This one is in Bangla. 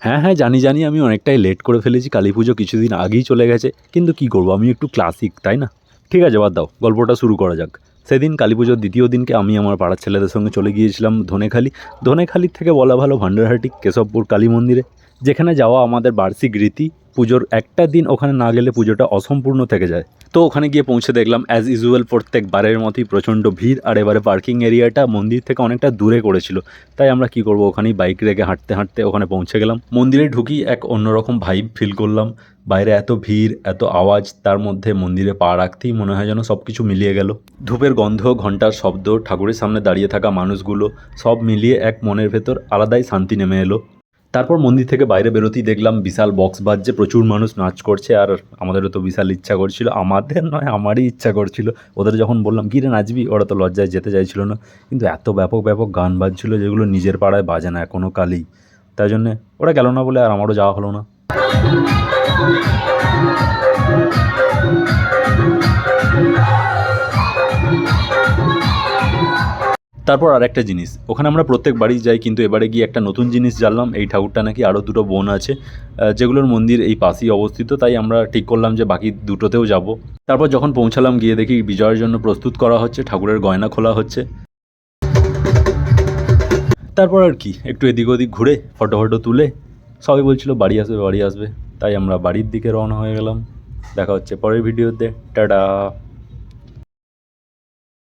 হ্যাঁ হ্যাঁ, জানি জানি আমি অনেকটাই লেট করে ফেলেছি, কালী পুজো কিছুদিন আগেই চলে গেছে, কিন্তু কি করব, আমি একটু ক্লাসিক, তাই না? ঠিক আছে, বাদ দাও, গল্পটা শুরু করা যাক। সেদিন কালী পুজোর দ্বিতীয় দিনকে আমি আমার পাড়ার ছেলেদের সঙ্গে চলে গিয়েছিলাম ধনেখালি। ধনেখালির থেকে বলা ভালো ভান্ডারহাটি কেশবপুর কালী মন্দিরে, যেখানে যাওয়া আমাদের বার্ষিক রীতি। পুজোর একটা দিন ওখানে না গেলে পুজোটা অসম্পূর্ণ থেকে যায়। তো ওখানে গিয়ে পৌঁছে দেখলাম অ্যাজ ইউজুয়াল প্রত্যেকবারের মতোই প্রচণ্ড ভিড়, আর এবারে পার্কিং এরিয়াটা মন্দির থেকে অনেকটা দূরে করেছিল। তাই আমরা কি করব, ওখানেই বাইক রেখে হাঁটতে হাঁটতে ওখানে পৌঁছে গেলাম। মন্দিরে ঢুকি এক অন্যরকম ভাইব ফিল করলাম। বাইরে এত ভিড়, এত আওয়াজ, তার মধ্যে মন্দিরে পা রাখতেই মনে হয় যেন সব কিছু মিলিয়ে গেল। ধূপের গন্ধ, ঘণ্টার শব্দ, ঠাকুরের সামনে দাঁড়িয়ে থাকা মানুষগুলো, সব মিলিয়ে এক মনের ভেতর আলাদাই শান্তি নেমে এলো। তারপর মন্দির থেকে বাইরে বেরোতেই দেখলাম বিশাল বক্স বাজছে, প্রচুর মানুষ নাচ করছে, আর আমাদেরও তো বিশাল ইচ্ছা করছিল, আমাদের নয় আমারই ইচ্ছা করছিল। ওদের যখন বললাম কী রে নাচবি, ওরা তো লজ্জায় যেতে চাইছিল না, কিন্তু এত ব্যাপক ব্যাপক গান বাজছিল যেগুলো নিজের পাড়ায় বাজে না এখনও কালই। তাই জন্যে ওরা গেল না বলে আর আমারও যাওয়া হলো না। তারপর আর একটা জিনিস, ওখানে আমরা প্রত্যেক বাড়ি যাই, কিন্তু এবারে গিয়ে একটা নতুন জিনিস জানলাম, এই ঠাকুরটা নাকি আরও দুটো বোন আছে, যেগুলোর মন্দির এই পাশেই অবস্থিত। তাই আমরা ঠিক করলাম যে বাকি দুটোতেও যাব। তারপর যখন পৌঁছালাম, গিয়ে দেখি বিজয়ের জন্য প্রস্তুত করা হচ্ছে, ঠাকুরের গয়না খোলা হচ্ছে। তারপর আর কি, একটু এদিক ওদিক ঘুরে ফটো ফটো তুলে সবাই বলছিল বাড়ি আসবে বাড়ি আসবে, তাই আমরা বাড়ির দিকে রওনা হয়ে গেলাম। দেখা হচ্ছে পরের ভিডিওতে, টাটা।